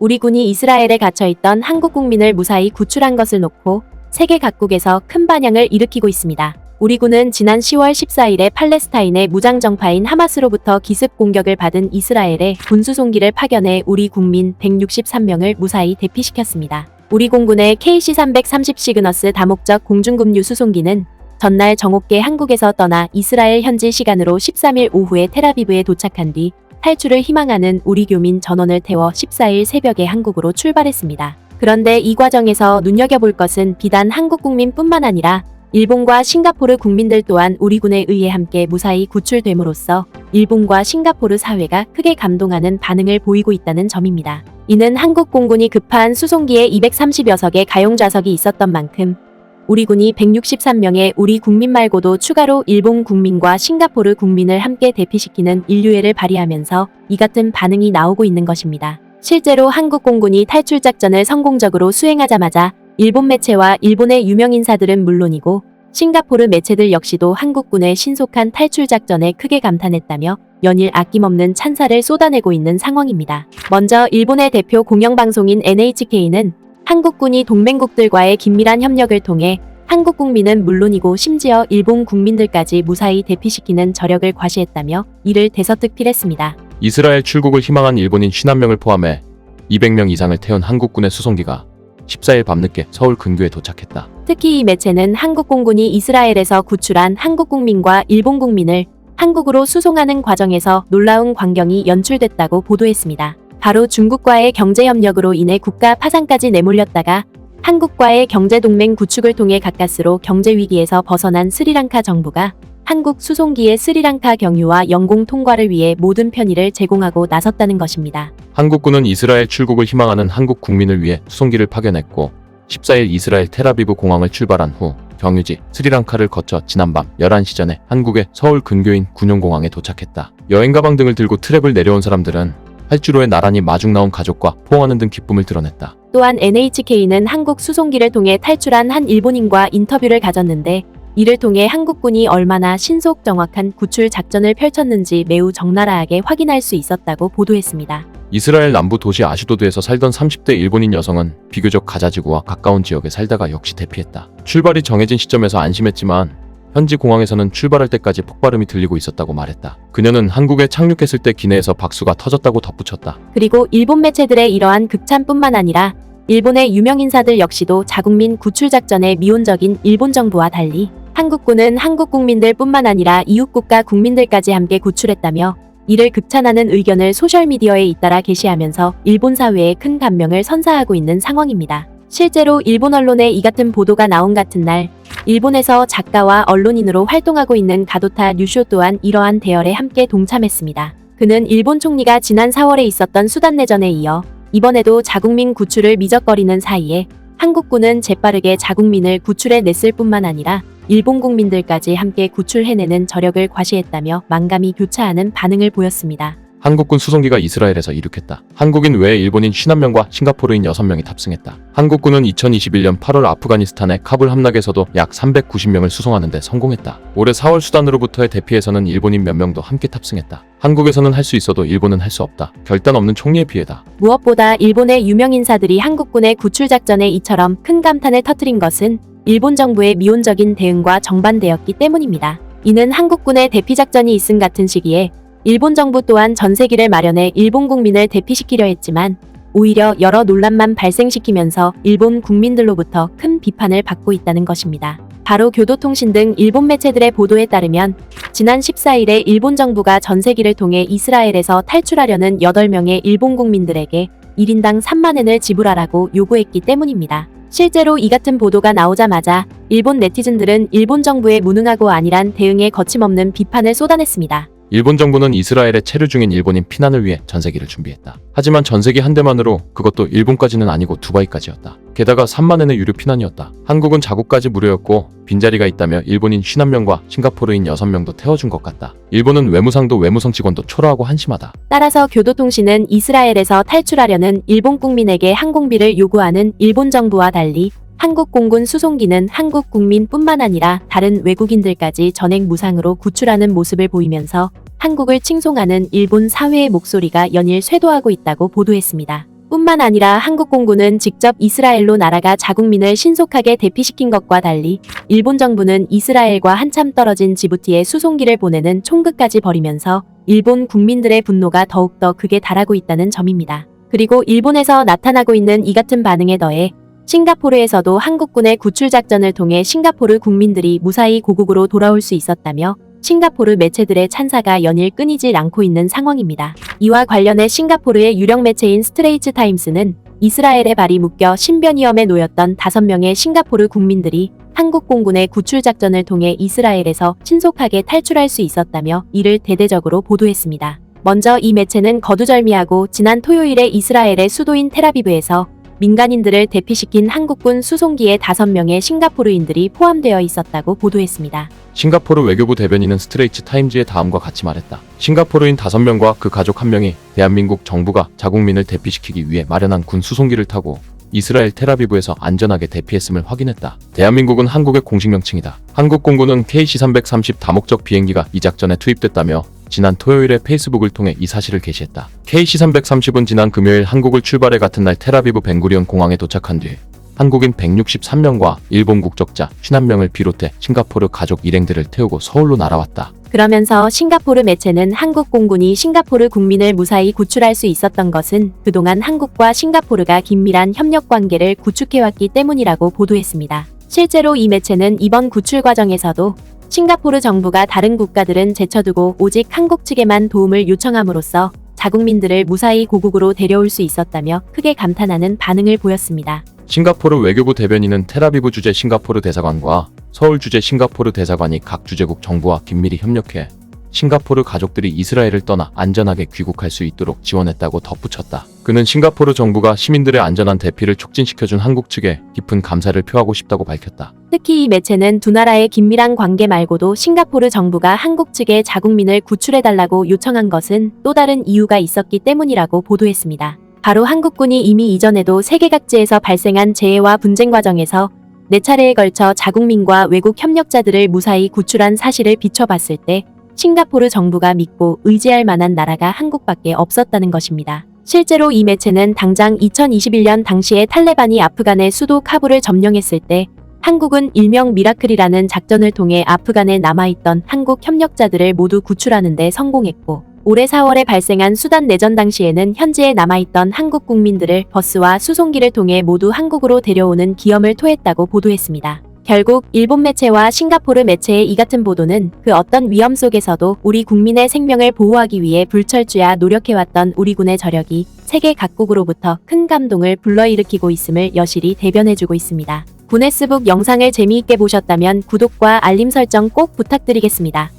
우리 군이 이스라엘에 갇혀있던 한국 국민을 무사히 구출한 것을 놓고 세계 각국에서 큰 반향을 일으키고 있습니다. 우리 군은 지난 10월 14일에 팔레스타인의 무장정파인 하마스로부터 기습 공격을 받은 이스라엘에 군수송기를 파견해 우리 국민 163명을 무사히 대피시켰습니다. 우리 공군의 KC-330 시그너스 다목적 공중급유 수송기는 전날 정오께 한국에서 떠나 이스라엘 현지 시간으로 13일 오후에 텔아비브에 도착한 뒤 탈출을 희망하는 우리 교민 전원을 태워 14일 새벽에 한국으로 출발했습니다. 그런데 이 과정에서 눈여겨볼 것은 비단 한국 국민뿐만 아니라 일본과 싱가포르 국민들 또한 우리 군에 의해 함께 무사히 구출됨으로써 일본과 싱가포르 사회가 크게 감동하는 반응을 보이고 있다는 점입니다. 이는 한국 공군이 급한 수송기에 230여 석의 가용 좌석이 있었던 만큼 우리 군이 163명의 우리 국민 말고도 추가로 일본 국민과 싱가포르 국민을 함께 대피시키는 인류애를 발휘하면서 이 같은 반응이 나오고 있는 것입니다. 실제로 한국 공군이 탈출 작전을 성공적으로 수행하자마자 일본 매체와 일본의 유명 인사들은 물론이고 싱가포르 매체들 역시도 한국군의 신속한 탈출 작전에 크게 감탄했다며 연일 아낌없는 찬사를 쏟아내고 있는 상황입니다. 먼저 일본의 대표 공영방송인 NHK는 한국군이 동맹국들과의 긴밀한 협력을 통해 한국 국민은 물론이고 심지어 일본 국민들까지 무사히 대피시키는 저력을 과시했다며 이를 대서특필했습니다. 이스라엘 출국을 희망한 일본인 51명을 포함해 200명 이상을 태운 한국군의 수송기가 14일 밤늦게 서울 근교에 도착했다. 특히 이 매체는 한국 공군이 이스라엘에서 구출한 한국 국민과 일본 국민을 한국으로 수송하는 과정에서 놀라운 광경이 연출됐다고 보도했습니다. 바로 중국과의 경제협력으로 인해 국가 파산까지 내몰렸다가 한국과의 경제동맹 구축을 통해 가까스로 경제위기에서 벗어난 스리랑카 정부가 한국 수송기의 스리랑카 경유와 영공 통과를 위해 모든 편의를 제공하고 나섰다는 것입니다. 한국군은 이스라엘 출국을 희망하는 한국 국민을 위해 수송기를 파견했고 14일 이스라엘 텔아비브 공항을 출발한 후 경유지 스리랑카를 거쳐 지난밤 11시 전에 한국의 서울 근교인 군용공항에 도착했다. 여행 가방 등을 들고 트랩을 내려온 사람들은 활주로에 나란히 마중 나온 가족과 포옹하는 등 기쁨을 드러냈다. 또한 NHK는 한국 수송기를 통해 탈출한 한 일본인과 인터뷰를 가졌는데 이를 통해 한국군이 얼마나 신속 정확한 구출 작전을 펼쳤는지 매우 적나라하게 확인할 수 있었다고 보도했습니다. 이스라엘 남부 도시 아슈도드에서 살던 30대 일본인 여성은 비교적 가자지구와 가까운 지역에 살다가 역시 대피했다. 출발이 정해진 시점에서 안심했지만 현지 공항에서는 출발할 때까지 폭발음이 들리고 있었다고 말했다. 그녀는 한국에 착륙했을 때 기내에서 박수가 터졌다고 덧붙였다. 그리고 일본 매체들의 이러한 극찬뿐만 아니라 일본의 유명 인사들 역시도 자국민 구출 작전에 미온적인 일본 정부와 달리 한국군은 한국 국민들뿐만 아니라 이웃국가 국민들까지 함께 구출했다며 이를 극찬하는 의견을 소셜미디어에 잇따라 게시하면서 일본 사회에 큰 감명을 선사하고 있는 상황입니다. 실제로 일본 언론에 이 같은 보도가 나온 같은 날 일본에서 작가와 언론인으로 활동하고 있는 가도타 류쇼 또한 이러한 대열에 함께 동참했습니다. 그는 일본 총리가 지난 4월에 있었던 수단 내전에 이어 이번에도 자국민 구출을 미적거리는 사이에 한국군은 재빠르게 자국민을 구출해 냈을 뿐만 아니라 일본 국민들까지 함께 구출해내는 저력을 과시했다며 만감이 교차하는 반응을 보였습니다. 한국군 수송기가 이스라엘에서 이륙했다. 한국인 외에 일본인 51명과 싱가포르인 6명이 탑승했다. 한국군은 2021년 8월 아프가니스탄의 카불 함락에서도 약 390명을 수송하는 데 성공했다. 올해 4월 수단으로부터의 대피에서는 일본인 몇 명도 함께 탑승했다. 한국에서는 할 수 있어도 일본은 할 수 없다. 결단 없는 총리의 비애다. 무엇보다 일본의 유명 인사들이 한국군의 구출 작전에 이처럼 큰 감탄을 터뜨린 것은 일본 정부의 미온적인 대응과 정반대였기 때문입니다. 이는 한국군의 대피 작전이 있음 같은 시기에 일본 정부 또한 전세기를 마련해 일본 국민을 대피시키려 했지만 오히려 여러 논란만 발생시키면서 일본 국민들로부터 큰 비판을 받고 있다는 것입니다. 바로 교도통신 등 일본 매체들의 보도에 따르면 지난 14일에 일본 정부가 전세기를 통해 이스라엘에서 탈출하려는 8명의 일본 국민들에게 1인당 3만 엔을 지불하라고 요구했기 때문입니다. 실제로 이 같은 보도가 나오자마자 일본 네티즌들은 일본 정부의 무능하고 안일한 대응에 거침없는 비판을 쏟아냈습니다. 일본 정부는 이스라엘에 체류 중인 일본인 피난을 위해 전세기를 준비했다. 하지만 전세기 한 대만으로 그것도 일본까지는 아니고 두바이까지였다. 게다가 3만 엔의 유료 피난이었다. 한국은 자국까지 무료였고 빈자리가 있다며 일본인 51명과 싱가포르인 6명도 태워준 것 같다. 일본은 외무상도 외무성 직원도 초라하고 한심하다. 따라서 교도통신은 이스라엘에서 탈출하려는 일본 국민에게 항공비를 요구하는 일본 정부와 달리 한국 공군 수송기는 한국 국민뿐만 아니라 다른 외국인들까지 전액 무상으로 구출하는 모습을 보이면서 한국을 칭송하는 일본 사회의 목소리가 연일 쇄도하고 있다고 보도했습니다. 뿐만 아니라 한국 공군은 직접 이스라엘로 날아가 자국민을 신속하게 대피시킨 것과 달리 일본 정부는 이스라엘과 한참 떨어진 지부티에 수송기를 보내는 총극까지 벌이면서 일본 국민들의 분노가 더욱더 극에 달하고 있다는 점입니다. 그리고 일본에서 나타나고 있는 이 같은 반응에 더해 싱가포르에서도 한국군의 구출 작전을 통해 싱가포르 국민들이 무사히 고국으로 돌아올 수 있었다며 싱가포르 매체들의 찬사가 연일 끊이질 않고 있는 상황입니다. 이와 관련해 싱가포르의 유력 매체인 스트레이트 타임스는 이스라엘의 발이 묶여 신변 위험에 놓였던 5명의 싱가포르 국민들이 한국 공군의 구출 작전을 통해 이스라엘에서 신속하게 탈출할 수 있었다며 이를 대대적으로 보도했습니다. 먼저 이 매체는 거두절미하고 지난 토요일에 이스라엘의 수도인 텔아비브에서 민간인들을 대피시킨 한국군 수송기에 5명의 싱가포르인들이 포함되어 있었다고 보도했습니다. 싱가포르 외교부 대변인은 스트레이트 타임즈에 다음과 같이 말했다. 싱가포르인 5명과 그 가족 1명이 대한민국 정부가 자국민을 대피시키기 위해 마련한 군 수송기를 타고 이스라엘 텔아비브에서 안전하게 대피했음을 확인했다. 대한민국은 한국의 공식 명칭이다. 한국 공군은 KC-330 다목적 비행기가 이 작전에 투입됐다며 지난 토요일에 페이스북을 통해 이 사실을 게시했다. KC-330은 지난 금요일 한국을 출발해 같은 날 텔아비브 벤구리온 공항에 도착한 뒤 한국인 163명과 일본 국적자 51명을 비롯해 싱가포르 가족 일행들을 태우고 서울로 날아왔다. 그러면서 싱가포르 매체는 한국 공군이 싱가포르 국민을 무사히 구출할 수 있었던 것은 그동안 한국과 싱가포르가 긴밀한 협력 관계를 구축해왔기 때문이라고 보도했습니다. 실제로 이 매체는 이번 구출 과정에서도 싱가포르 정부가 다른 국가들은 제쳐두고 오직 한국 측에만 도움을 요청함으로써 자국민들을 무사히 고국으로 데려올 수 있었다며 크게 감탄하는 반응을 보였습니다. 싱가포르 외교부 대변인은 텔아비브 주재 싱가포르 대사관과 서울 주재 싱가포르 대사관이 각 주재국 정부와 긴밀히 협력해 싱가포르 가족들이 이스라엘을 떠나 안전하게 귀국할 수 있도록 지원했다고 덧붙였다. 그는 싱가포르 정부가 시민들의 안전한 대피를 촉진시켜준 한국 측에 깊은 감사를 표하고 싶다고 밝혔다. 특히 이 매체는 두 나라의 긴밀한 관계 말고도 싱가포르 정부가 한국 측에 자국민을 구출해달라고 요청한 것은 또 다른 이유가 있었기 때문이라고 보도했습니다. 바로 한국군이 이미 이전에도 세계 각지에서 발생한 재해와 분쟁 과정에서 4차례에 걸쳐 자국민과 외국 협력자들을 무사히 구출한 사실을 비춰봤을 때 싱가포르 정부가 믿고 의지할 만한 나라가 한국밖에 없었다는 것입니다. 실제로 이 매체는 당장 2021년 당시에 탈레반이 아프간의 수도 카불을 점령했을 때 한국은 일명 미라클이라는 작전을 통해 아프간에 남아있던 한국 협력자들을 모두 구출하는 데 성공했고 올해 4월에 발생한 수단 내전 당시에는 현지에 남아있던 한국 국민들을 버스와 수송기를 통해 모두 한국으로 데려오는 기염을 토했다고 보도했습니다. 결국 일본 매체와 싱가포르 매체의 이 같은 보도는 그 어떤 위험 속에서도 우리 국민의 생명을 보호하기 위해 불철주야 노력해왔던 우리 군의 저력이 세계 각국으로부터 큰 감동을 불러일으키고 있음을 여실히 대변해주고 있습니다. 구네스북 영상을 재미있게 보셨다면 구독과 알림 설정 꼭 부탁드리겠습니다.